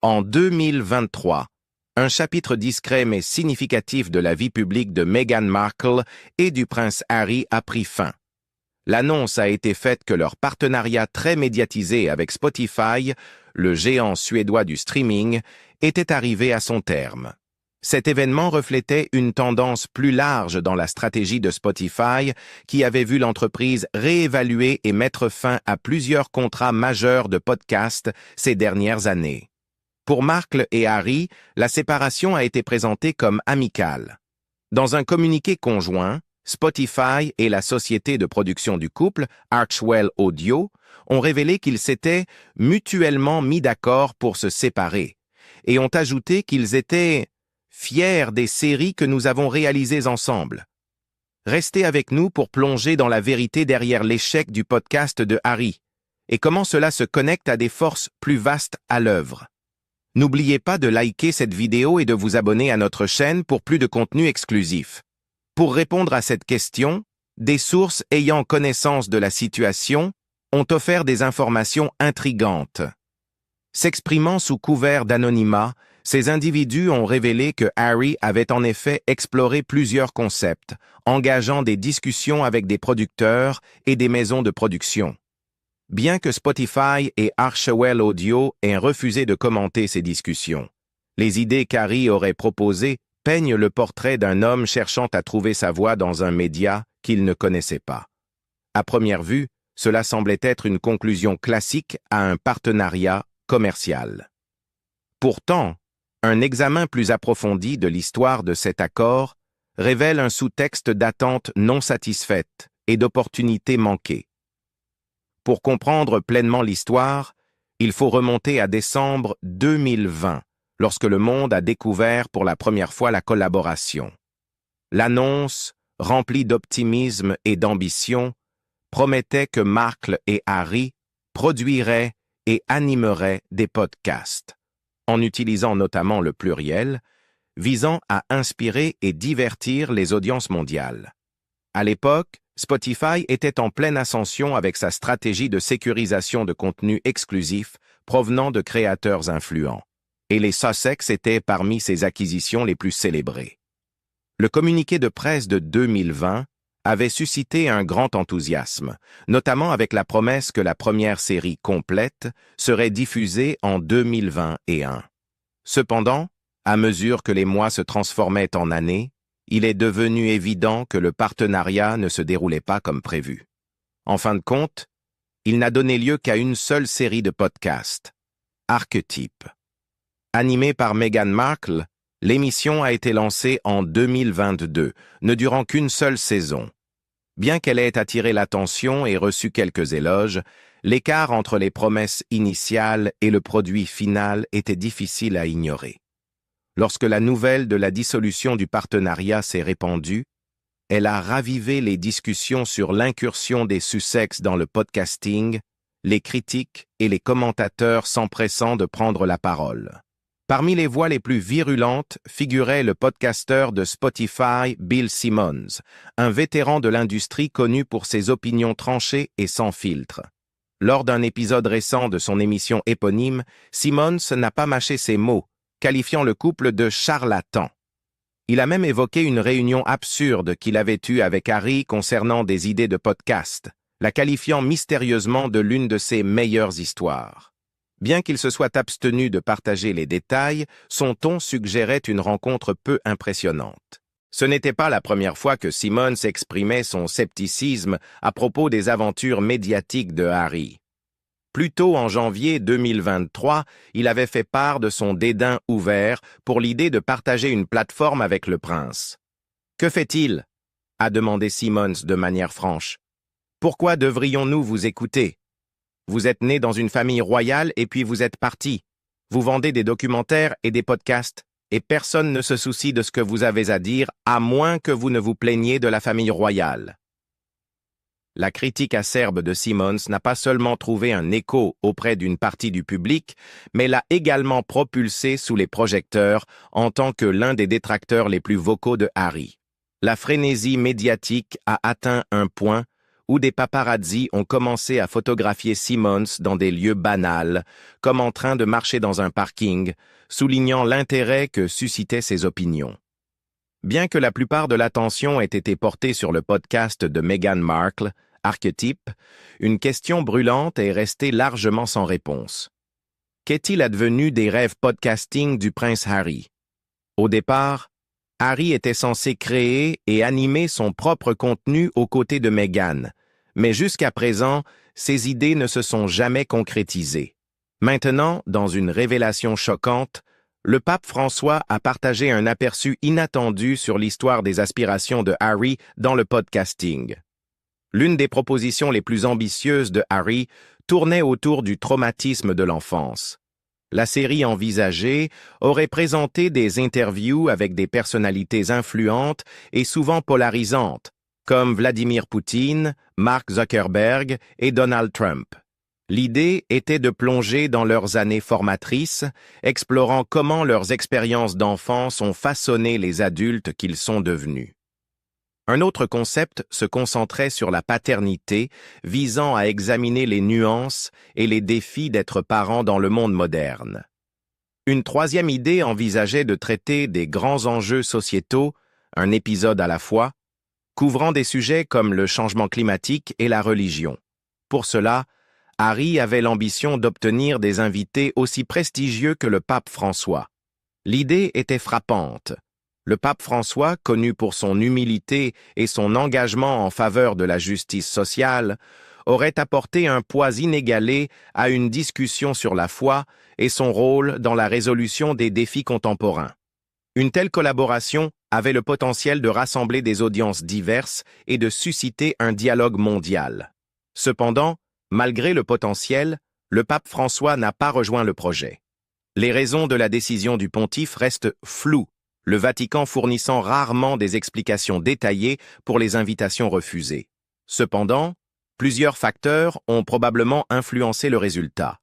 En 2023, un chapitre discret mais significatif de la vie publique de Meghan Markle et du prince Harry a pris fin. L'annonce a été faite que leur partenariat très médiatisé avec Spotify, le géant suédois du streaming, était arrivé à son terme. Cet événement reflétait une tendance plus large dans la stratégie de Spotify, qui avait vu l'entreprise réévaluer et mettre fin à plusieurs contrats majeurs de podcasts ces dernières années. Pour Markle et Harry, la séparation a été présentée comme amicale. Dans un communiqué conjoint, Spotify et la société de production du couple, Archewell Audio, ont révélé qu'ils s'étaient mutuellement mis d'accord pour se séparer et ont ajouté qu'ils étaient fiers des séries que nous avons réalisées ensemble. Restez avec nous pour plonger dans la vérité derrière l'échec du podcast de Harry et comment cela se connecte à des forces plus vastes à l'œuvre. N'oubliez pas de liker cette vidéo et de vous abonner à notre chaîne pour plus de contenu exclusif. Pour répondre à cette question, des sources ayant connaissance de la situation ont offert des informations intrigantes. S'exprimant sous couvert d'anonymat, ces individus ont révélé que Harry avait en effet exploré plusieurs concepts, engageant des discussions avec des producteurs et des maisons de production. Bien que Spotify et Archewell Audio aient refusé de commenter ces discussions, les idées qu'Harry aurait proposées peignent le portrait d'un homme cherchant à trouver sa voie dans un média qu'il ne connaissait pas. À première vue, cela semblait être une conclusion classique à un partenariat commercial. Pourtant, un examen plus approfondi de l'histoire de cet accord révèle un sous-texte d'attente non satisfaite et d'opportunités manquées. Pour comprendre pleinement l'histoire, il faut remonter à décembre 2020, lorsque le monde a découvert pour la première fois la collaboration. L'annonce, remplie d'optimisme et d'ambition, promettait que Markle et Harry produiraient et animeraient des podcasts, en utilisant notamment le pluriel, visant à inspirer et divertir les audiences mondiales. À l'époque, Spotify était en pleine ascension avec sa stratégie de sécurisation de contenus exclusifs provenant de créateurs influents, et les Sussex étaient parmi ses acquisitions les plus célébrées. Le communiqué de presse de 2020 avait suscité un grand enthousiasme, notamment avec la promesse que la première série complète serait diffusée en 2021. Cependant, à mesure que les mois se transformaient en années, il est devenu évident que le partenariat ne se déroulait pas comme prévu. En fin de compte, il n'a donné lieu qu'à une seule série de podcasts, Archetype. Animée par Meghan Markle, l'émission a été lancée en 2022, ne durant qu'une seule saison. Bien qu'elle ait attiré l'attention et reçu quelques éloges, l'écart entre les promesses initiales et le produit final était difficile à ignorer. Lorsque la nouvelle de la dissolution du partenariat s'est répandue, elle a ravivé les discussions sur l'incursion des Sussex dans le podcasting, les critiques et les commentateurs s'empressant de prendre la parole. Parmi les voix les plus virulentes figurait le podcasteur de Spotify, Bill Simmons, un vétéran de l'industrie connu pour ses opinions tranchées et sans filtre. Lors d'un épisode récent de son émission éponyme, Simmons n'a pas mâché ses mots, qualifiant le couple de charlatan. Il a même évoqué une réunion absurde qu'il avait eue avec Harry concernant des idées de podcast, la qualifiant mystérieusement de l'une de ses meilleures histoires. Bien qu'il se soit abstenu de partager les détails, son ton suggérait une rencontre peu impressionnante. Ce n'était pas la première fois que Simmons exprimait son scepticisme à propos des aventures médiatiques de Harry. Plus tôt en janvier 2023, il avait fait part de son dédain ouvert pour l'idée de partager une plateforme avec le prince. « Que fait-il » a demandé Simmons de manière franche. « Pourquoi devrions-nous vous écouter ? Vous êtes né dans une famille royale et puis vous êtes parti. Vous vendez des documentaires et des podcasts, et personne ne se soucie de ce que vous avez à dire, à moins que vous ne vous plaigniez de la famille royale. » La critique acerbe de Simmons n'a pas seulement trouvé un écho auprès d'une partie du public, mais l'a également propulsé sous les projecteurs en tant que l'un des détracteurs les plus vocaux de Harry. La frénésie médiatique a atteint un point où des paparazzis ont commencé à photographier Simmons dans des lieux banals, comme en train de marcher dans un parking, soulignant l'intérêt que suscitaient ses opinions. Bien que la plupart de l'attention ait été portée sur le podcast de Meghan Markle, Archetype, une question brûlante est restée largement sans réponse. Qu'est-il advenu des rêves podcasting du prince Harry? Au départ, Harry était censé créer et animer son propre contenu aux côtés de Meghan, mais jusqu'à présent, ses idées ne se sont jamais concrétisées. Maintenant, dans une révélation choquante, le pape François a partagé un aperçu inattendu sur l'histoire des aspirations de Harry dans le podcasting. L'une des propositions les plus ambitieuses de Harry tournait autour du traumatisme de l'enfance. La série envisagée aurait présenté des interviews avec des personnalités influentes et souvent polarisantes, comme Vladimir Poutine, Mark Zuckerberg et Donald Trump. L'idée était de plonger dans leurs années formatrices, explorant comment leurs expériences d'enfance ont façonné les adultes qu'ils sont devenus. Un autre concept se concentrait sur la paternité, visant à examiner les nuances et les défis d'être parent dans le monde moderne. Une troisième idée envisageait de traiter des grands enjeux sociétaux, un épisode à la fois, couvrant des sujets comme le changement climatique et la religion. Pour cela, Harry avait l'ambition d'obtenir des invités aussi prestigieux que le pape François. L'idée était frappante. Le pape François, connu pour son humilité et son engagement en faveur de la justice sociale, aurait apporté un poids inégalé à une discussion sur la foi et son rôle dans la résolution des défis contemporains. Une telle collaboration avait le potentiel de rassembler des audiences diverses et de susciter un dialogue mondial. Cependant, malgré le potentiel, le pape François n'a pas rejoint le projet. Les raisons de la décision du pontife restent floues, le Vatican fournissant rarement des explications détaillées pour les invitations refusées. Cependant, plusieurs facteurs ont probablement influencé le résultat.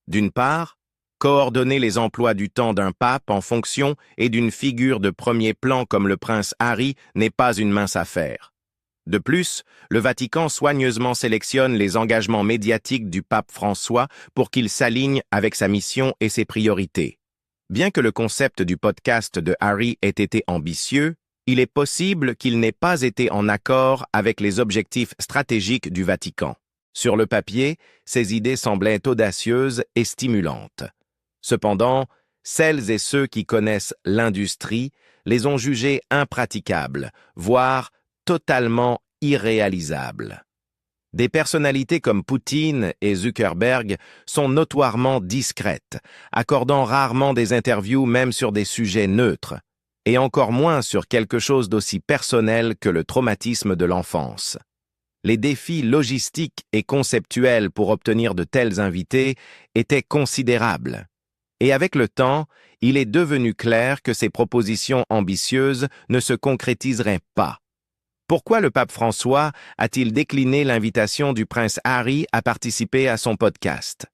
D'une part, coordonner les emplois du temps d'un pape en fonction et d'une figure de premier plan comme le prince Harry n'est pas une mince affaire. De plus, le Vatican soigneusement sélectionne les engagements médiatiques du pape François pour qu'il s'aligne avec sa mission et ses priorités. Bien que le concept du podcast de Harry ait été ambitieux, il est possible qu'il n'ait pas été en accord avec les objectifs stratégiques du Vatican. Sur le papier, ces idées semblaient audacieuses et stimulantes. Cependant, celles et ceux qui connaissent l'industrie les ont jugées impraticables, voire totalement irréalisables. Des personnalités comme Poutine et Zuckerberg sont notoirement discrètes, accordant rarement des interviews même sur des sujets neutres, et encore moins sur quelque chose d'aussi personnel que le traumatisme de l'enfance. Les défis logistiques et conceptuels pour obtenir de tels invités étaient considérables. Et avec le temps, il est devenu clair que ces propositions ambitieuses ne se concrétiseraient pas. Pourquoi le pape François a-t-il décliné l'invitation du prince Harry à participer à son podcast?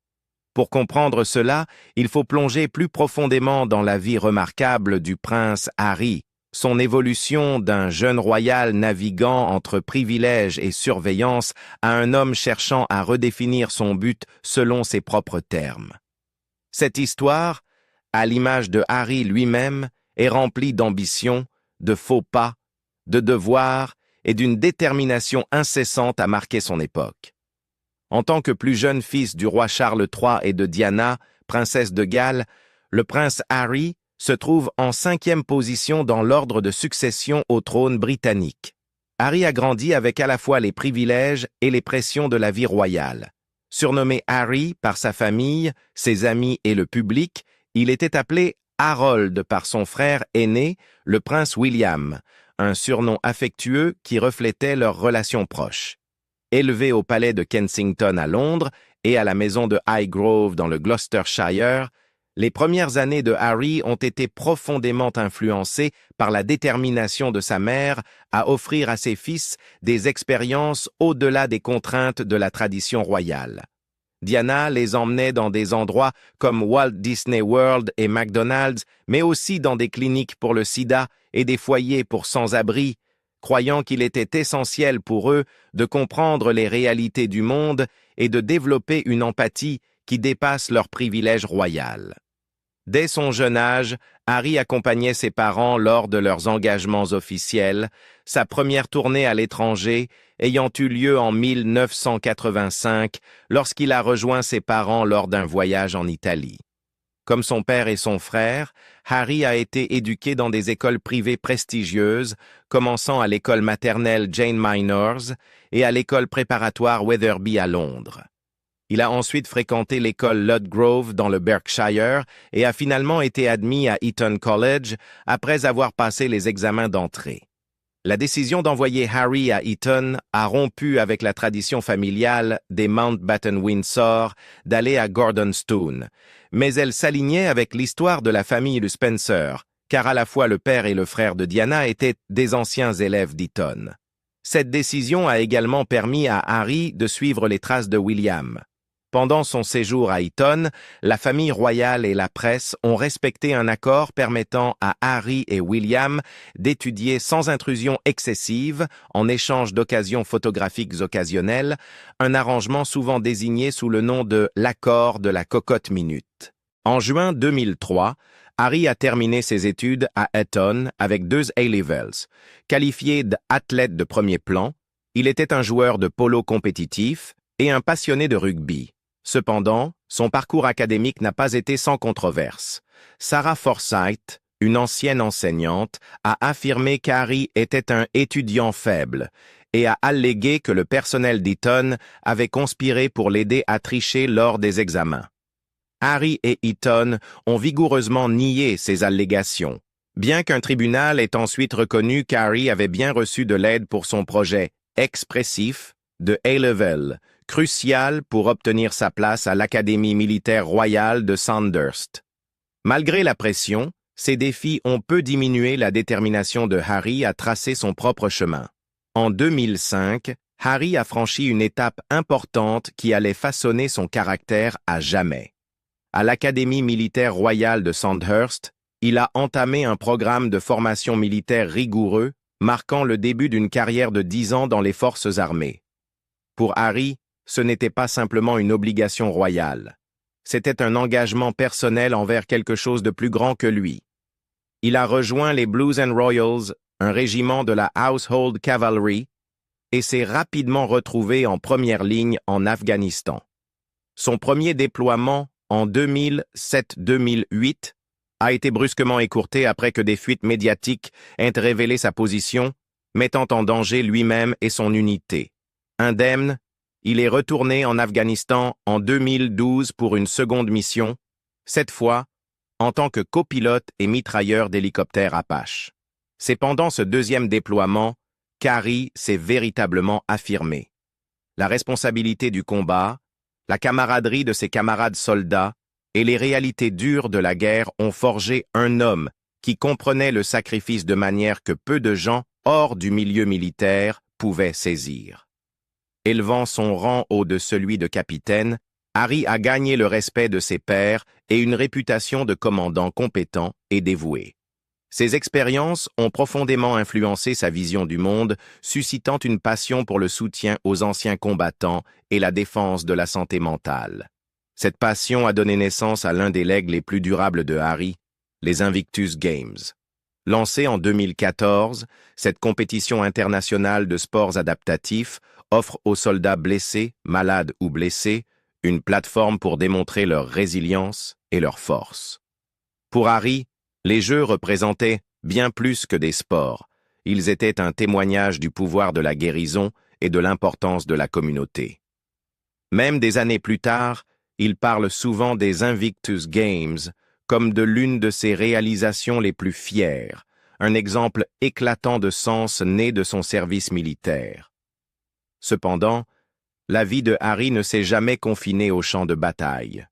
Pour comprendre cela, il faut plonger plus profondément dans la vie remarquable du prince Harry, son évolution d'un jeune royal naviguant entre privilèges et surveillance à un homme cherchant à redéfinir son but selon ses propres termes. Cette histoire, à l'image de Harry lui-même, est remplie d'ambition, de faux pas, de devoirs et d'une détermination incessante à marquer son époque. En tant que plus jeune fils du roi Charles III et de Diana, princesse de Galles, le prince Harry se trouve en 5e position dans l'ordre de succession au trône britannique. Harry a grandi avec à la fois les privilèges et les pressions de la vie royale. Surnommé Harry par sa famille, ses amis et le public, il était appelé Harold par son frère aîné, le prince William, un surnom affectueux qui reflétait leurs relations proches. Élevé au palais de Kensington à Londres et à la maison de Highgrove dans le Gloucestershire, les premières années de Harry ont été profondément influencées par la détermination de sa mère à offrir à ses fils des expériences au-delà des contraintes de la tradition royale. Diana les emmenait dans des endroits comme Walt Disney World et McDonald's, mais aussi dans des cliniques pour le sida et des foyers pour sans-abri, croyant qu'il était essentiel pour eux de comprendre les réalités du monde et de développer une empathie qui dépasse leur privilège royal. Dès son jeune âge, Harry accompagnait ses parents lors de leurs engagements officiels, sa première tournée à l'étranger ayant eu lieu en 1985 lorsqu'il a rejoint ses parents lors d'un voyage en Italie. Comme son père et son frère, Harry a été éduqué dans des écoles privées prestigieuses, commençant à l'école maternelle Jane Minors et à l'école préparatoire Wetherby à Londres. Il a ensuite fréquenté l'école Ludgrove dans le Berkshire et a finalement été admis à Eton College après avoir passé les examens d'entrée. La décision d'envoyer Harry à Eton a rompu avec la tradition familiale des Mountbatten-Windsor d'aller à Gordonstoun, mais elle s'alignait avec l'histoire de la famille de Spencer, car à la fois le père et le frère de Diana étaient des anciens élèves d'Eton. Cette décision a également permis à Harry de suivre les traces de William. Pendant son séjour à Eton, la famille royale et la presse ont respecté un accord permettant à Harry et William d'étudier sans intrusion excessive, en échange d'occasions photographiques occasionnelles, un arrangement souvent désigné sous le nom de l'accord de la cocotte minute. En juin 2003, Harry a terminé ses études à Eton avec 2 A-levels. Qualifié d'athlète de premier plan, il était un joueur de polo compétitif et un passionné de rugby. Cependant, son parcours académique n'a pas été sans controverse. Sarah Forsyth, une ancienne enseignante, a affirmé qu'Harry était un étudiant faible et a allégué que le personnel d'Eton avait conspiré pour l'aider à tricher lors des examens. Harry et Eton ont vigoureusement nié ces allégations, bien qu'un tribunal ait ensuite reconnu qu'Harry avait bien reçu de l'aide pour son projet expressif de A-Level, crucial pour obtenir sa place à l'Académie militaire royale de Sandhurst. Malgré la pression, ces défis ont peu diminué la détermination de Harry à tracer son propre chemin. En 2005, Harry a franchi une étape importante qui allait façonner son caractère à jamais. À l'Académie militaire royale de Sandhurst, il a entamé un programme de formation militaire rigoureux, marquant le début d'une carrière de 10 ans dans les forces armées. Pour Harry, ce n'était pas simplement une obligation royale. C'était un engagement personnel envers quelque chose de plus grand que lui. Il a rejoint les Blues and Royals, un régiment de la Household Cavalry, et s'est rapidement retrouvé en première ligne en Afghanistan. Son premier déploiement, en 2007-2008, a été brusquement écourté après que des fuites médiatiques aient révélé sa position, mettant en danger lui-même et son unité. Indemne, il est retourné en Afghanistan en 2012 pour une seconde mission, cette fois en tant que copilote et mitrailleur d'hélicoptères Apache. C'est pendant ce deuxième déploiement qu'Harry s'est véritablement affirmé. La responsabilité du combat, la camaraderie de ses camarades soldats et les réalités dures de la guerre ont forgé un homme qui comprenait le sacrifice de manière que peu de gens hors du milieu militaire pouvaient saisir. Élevant son rang haut de celui de capitaine, Harry a gagné le respect de ses pairs et une réputation de commandant compétent et dévoué. Ces expériences ont profondément influencé sa vision du monde, suscitant une passion pour le soutien aux anciens combattants et la défense de la santé mentale. Cette passion a donné naissance à l'un des legs les plus durables de Harry, les Invictus Games. Lancée en 2014, cette compétition internationale de sports adaptatifs offre aux soldats blessés, malades ou blessés, une plateforme pour démontrer leur résilience et leur force. Pour Harry, les Jeux représentaient bien plus que des sports. Ils étaient un témoignage du pouvoir de la guérison et de l'importance de la communauté. Même des années plus tard, il parle souvent des Invictus Games comme de l'une de ses réalisations les plus fières, un exemple éclatant de sens né de son service militaire. Cependant, la vie de Harry ne s'est jamais confinée au champ de bataille.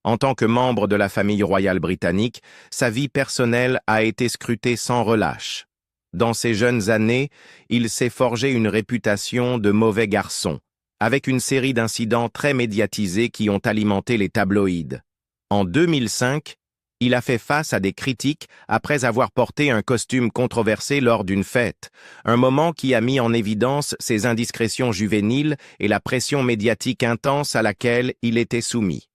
En tant que membre de la famille royale britannique, sa vie personnelle a été scrutée sans relâche. Dans ses jeunes années, il s'est forgé une réputation de mauvais garçon, avec une série d'incidents très médiatisés qui ont alimenté les tabloïds. En 2005, Il a fait face à des critiques après avoir porté un costume controversé lors d'une fête, un moment qui a mis en évidence ses indiscrétions juvéniles et la pression médiatique intense à laquelle il était soumis.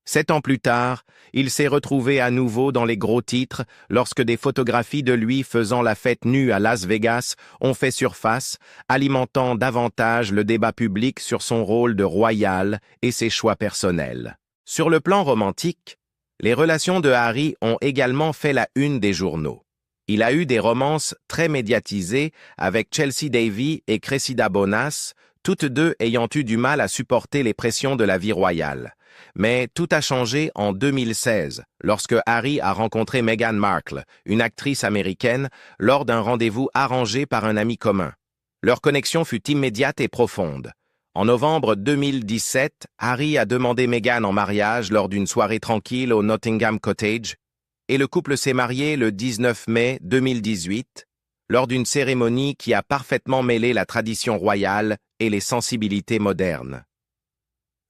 7 ans plus tard, il s'est retrouvé à nouveau dans les gros titres lorsque des photographies de lui faisant la fête nue à Las Vegas ont fait surface, alimentant davantage le débat public sur son rôle de royal et ses choix personnels. Sur le plan romantique, les relations de Harry ont également fait la une des journaux. Il a eu des romances très médiatisées avec Chelsea Davy et Cressida Bonas, toutes deux ayant eu du mal à supporter les pressions de la vie royale. Mais tout a changé en 2016, lorsque Harry a rencontré Meghan Markle, une actrice américaine, lors d'un rendez-vous arrangé par un ami commun. Leur connexion fut immédiate et profonde. En novembre 2017, Harry a demandé Meghan en mariage lors d'une soirée tranquille au Nottingham Cottage, et le couple s'est marié le 19 mai 2018, lors d'une cérémonie qui a parfaitement mêlé la tradition royale et les sensibilités modernes.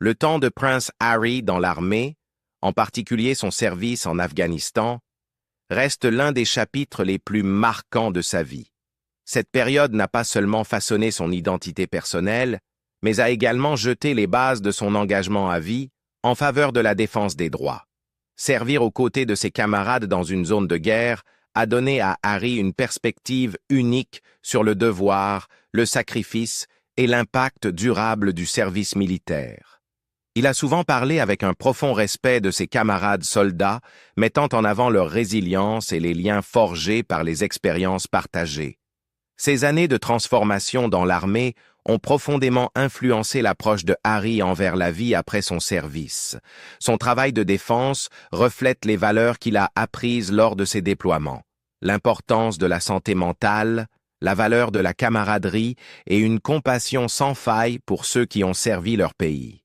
Le temps de Prince Harry dans l'armée, en particulier son service en Afghanistan, reste l'un des chapitres les plus marquants de sa vie. Cette période n'a pas seulement façonné son identité personnelle, mais a également jeté les bases de son engagement à vie en faveur de la défense des droits. Servir aux côtés de ses camarades dans une zone de guerre a donné à Harry une perspective unique sur le devoir, le sacrifice et l'impact durable du service militaire. Il a souvent parlé avec un profond respect de ses camarades soldats, mettant en avant leur résilience et les liens forgés par les expériences partagées. Ces années de transformation dans l'armée ont profondément influencé l'approche de Harry envers la vie après son service. Son travail de défense reflète les valeurs qu'il a apprises lors de ses déploiements. L'importance de la santé mentale, la valeur de la camaraderie et une compassion sans faille pour ceux qui ont servi leur pays.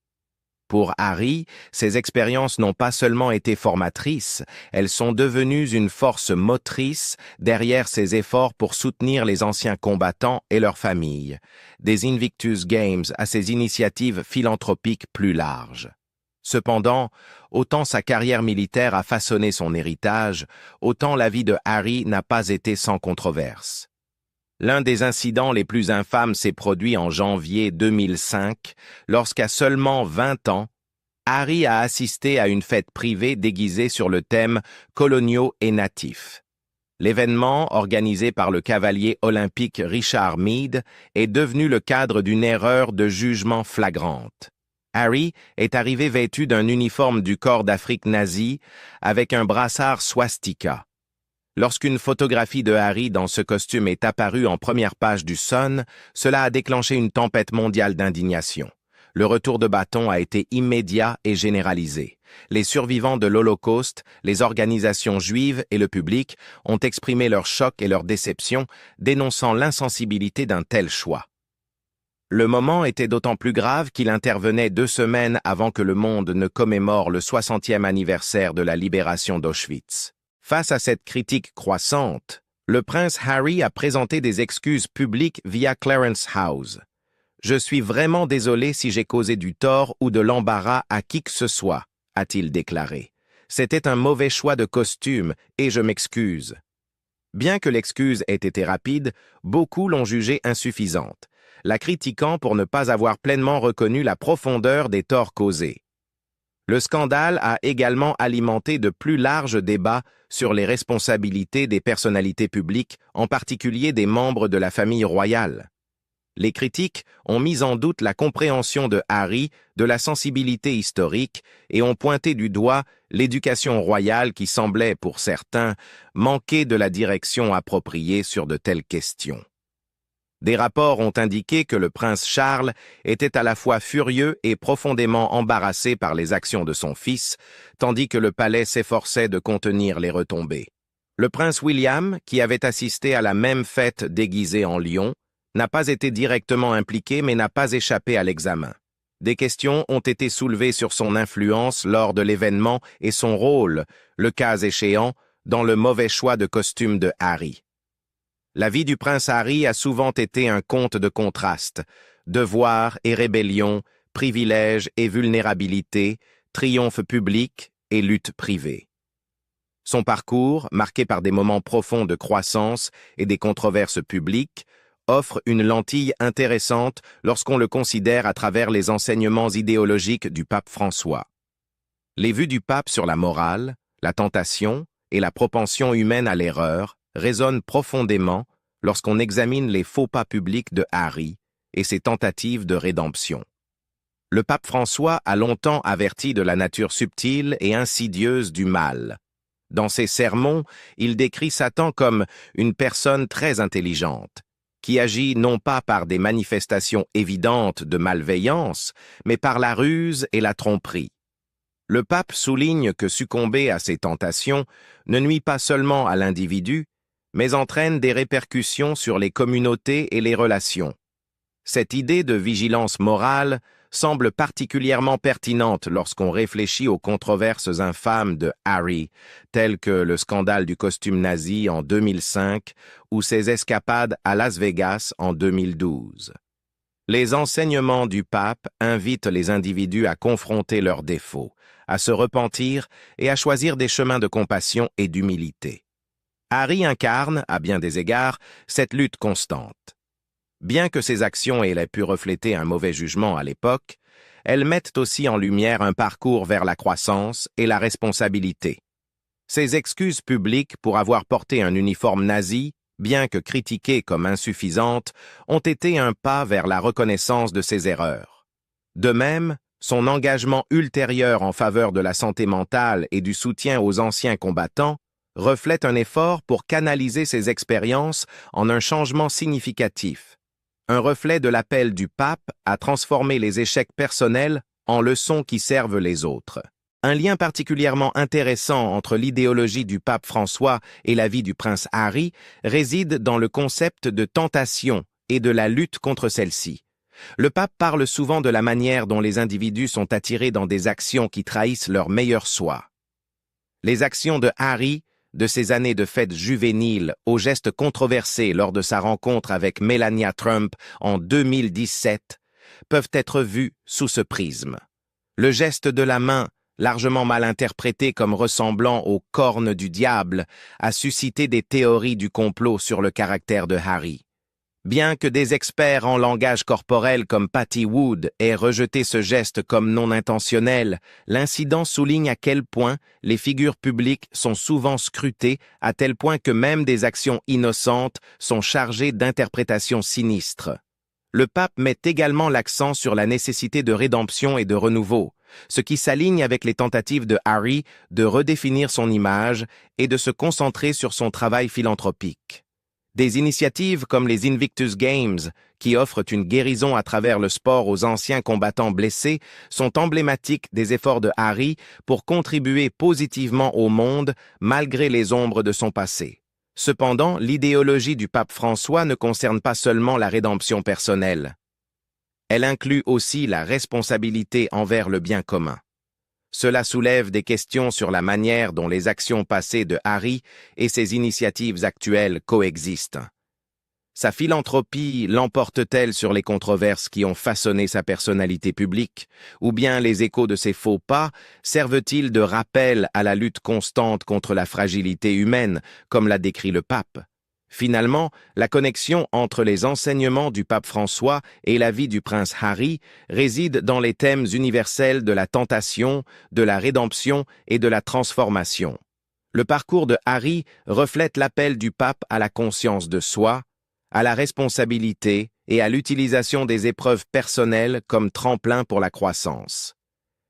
Pour Harry, ces expériences n'ont pas seulement été formatrices, elles sont devenues une force motrice derrière ses efforts pour soutenir les anciens combattants et leurs familles, des Invictus Games à ses initiatives philanthropiques plus larges. Cependant, autant sa carrière militaire a façonné son héritage, autant la vie de Harry n'a pas été sans controverse. L'un des incidents les plus infâmes s'est produit en janvier 2005, lorsqu'à seulement 20 ans, Harry a assisté à une fête privée déguisée sur le thème « Coloniaux et natifs ». L'événement, organisé par le cavalier olympique Richard Meade, est devenu le cadre d'une erreur de jugement flagrante. Harry est arrivé vêtu d'un uniforme du corps d'Afrique nazi avec un brassard swastika. Lorsqu'une photographie de Harry dans ce costume est apparue en première page du Sun, cela a déclenché une tempête mondiale d'indignation. Le retour de bâton a été immédiat et généralisé. Les survivants de l'Holocauste, les organisations juives et le public ont exprimé leur choc et leur déception, dénonçant l'insensibilité d'un tel choix. Le moment était d'autant plus grave qu'il intervenait 2 semaines avant que le monde ne commémore le 60e anniversaire de la libération d'Auschwitz. Face à cette critique croissante, le prince Harry a présenté des excuses publiques via Clarence House. « Je suis vraiment désolé si j'ai causé du tort ou de l'embarras à qui que ce soit », a-t-il déclaré. « C'était un mauvais choix de costume et je m'excuse. » Bien que l'excuse ait été rapide, beaucoup l'ont jugée insuffisante, la critiquant pour ne pas avoir pleinement reconnu la profondeur des torts causés. Le scandale a également alimenté de plus larges débats sur les responsabilités des personnalités publiques, en particulier des membres de la famille royale. Les critiques ont mis en doute la compréhension de Harry de la sensibilité historique et ont pointé du doigt l'éducation royale qui semblait, pour certains, manquer de la direction appropriée sur de telles questions. Des rapports ont indiqué que le prince Charles était à la fois furieux et profondément embarrassé par les actions de son fils, tandis que le palais s'efforçait de contenir les retombées. Le prince William, qui avait assisté à la même fête déguisée en lion, n'a pas été directement impliqué mais n'a pas échappé à l'examen. Des questions ont été soulevées sur son influence lors de l'événement et son rôle, le cas échéant, dans le mauvais choix de costume de Harry. La vie du prince Harry a souvent été un conte de contrastes, devoir et rébellion, privilèges et vulnérabilité, triomphe public et lutte privée. Son parcours, marqué par des moments profonds de croissance et des controverses publiques, offre une lentille intéressante lorsqu'on le considère à travers les enseignements idéologiques du pape François. Les vues du pape sur la morale, la tentation et la propension humaine à l'erreur résonnent profondément lorsqu'on examine les faux pas publics de Harry et ses tentatives de rédemption. Le pape François a longtemps averti de la nature subtile et insidieuse du mal. Dans ses sermons, il décrit Satan comme une personne très intelligente, qui agit non pas par des manifestations évidentes de malveillance, mais par la ruse et la tromperie. Le pape souligne que succomber à ces tentations ne nuit pas seulement à l'individu, mais entraîne des répercussions sur les communautés et les relations. Cette idée de vigilance morale semble particulièrement pertinente lorsqu'on réfléchit aux controverses infâmes de Harry, telles que le scandale du costume nazi en 2005 ou ses escapades à Las Vegas en 2012. Les enseignements du pape invitent les individus à confronter leurs défauts, à se repentir et à choisir des chemins de compassion et d'humilité. Harry incarne, à bien des égards, cette lutte constante. Bien que ses actions aient pu refléter un mauvais jugement à l'époque, elles mettent aussi en lumière un parcours vers la croissance et la responsabilité. Ses excuses publiques pour avoir porté un uniforme nazi, bien que critiquées comme insuffisantes, ont été un pas vers la reconnaissance de ses erreurs. De même, son engagement ultérieur en faveur de la santé mentale et du soutien aux anciens combattants reflète un effort pour canaliser ses expériences en un changement significatif. Un reflet de l'appel du pape à transformer les échecs personnels en leçons qui servent les autres. Un lien particulièrement intéressant entre l'idéologie du pape François et la vie du prince Harry réside dans le concept de tentation et de la lutte contre celle-ci. Le pape parle souvent de la manière dont les individus sont attirés dans des actions qui trahissent leur meilleur soi. Les actions de Harry, de ses années de fête juvénile aux gestes controversés lors de sa rencontre avec Melania Trump en 2017, peuvent être vus sous ce prisme. Le geste de la main, largement mal interprété comme ressemblant aux cornes du diable, a suscité des théories du complot sur le caractère de Harry. Bien que des experts en langage corporel comme Patty Wood aient rejeté ce geste comme non intentionnel, l'incident souligne à quel point les figures publiques sont souvent scrutées, à tel point que même des actions innocentes sont chargées d'interprétations sinistres. Le pape met également l'accent sur la nécessité de rédemption et de renouveau, ce qui s'aligne avec les tentatives de Harry de redéfinir son image et de se concentrer sur son travail philanthropique. Des initiatives comme les Invictus Games, qui offrent une guérison à travers le sport aux anciens combattants blessés, sont emblématiques des efforts de Harry pour contribuer positivement au monde malgré les ombres de son passé. Cependant, l'idéologie du pape François ne concerne pas seulement la rédemption personnelle. Elle inclut aussi la responsabilité envers le bien commun. Cela soulève des questions sur la manière dont les actions passées de Harry et ses initiatives actuelles coexistent. Sa philanthropie l'emporte-t-elle sur les controverses qui ont façonné sa personnalité publique, ou bien les échos de ses faux pas servent-ils de rappel à la lutte constante contre la fragilité humaine, comme l'a décrit le pape? Finalement, la connexion entre les enseignements du pape François et la vie du prince Harry réside dans les thèmes universels de la tentation, de la rédemption et de la transformation. Le parcours de Harry reflète l'appel du pape à la conscience de soi, à la responsabilité et à l'utilisation des épreuves personnelles comme tremplin pour la croissance.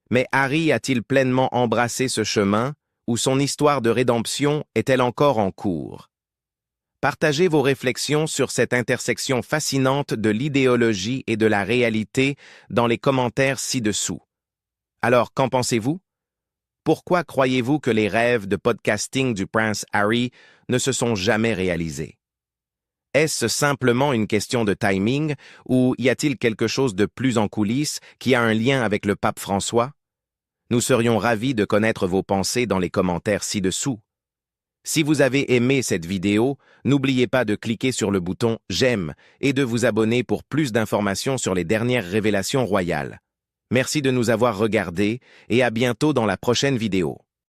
Mais Harry a-t-il pleinement embrassé ce chemin, ou son histoire de rédemption est-elle encore en cours? Partagez vos réflexions sur cette intersection fascinante de l'idéologie et de la réalité dans les commentaires ci-dessous. Alors, qu'en pensez-vous? Pourquoi croyez-vous que les rêves de podcasting du prince Harry ne se sont jamais réalisés? Est-ce simplement une question de timing ou y a-t-il quelque chose de plus en coulisses qui a un lien avec le pape François? Nous serions ravis de connaître vos pensées dans les commentaires ci-dessous. Si vous avez aimé cette vidéo, n'oubliez pas de cliquer sur le bouton « J'aime » et de vous abonner pour plus d'informations sur les dernières révélations royales. Merci de nous avoir regardés et à bientôt dans la prochaine vidéo.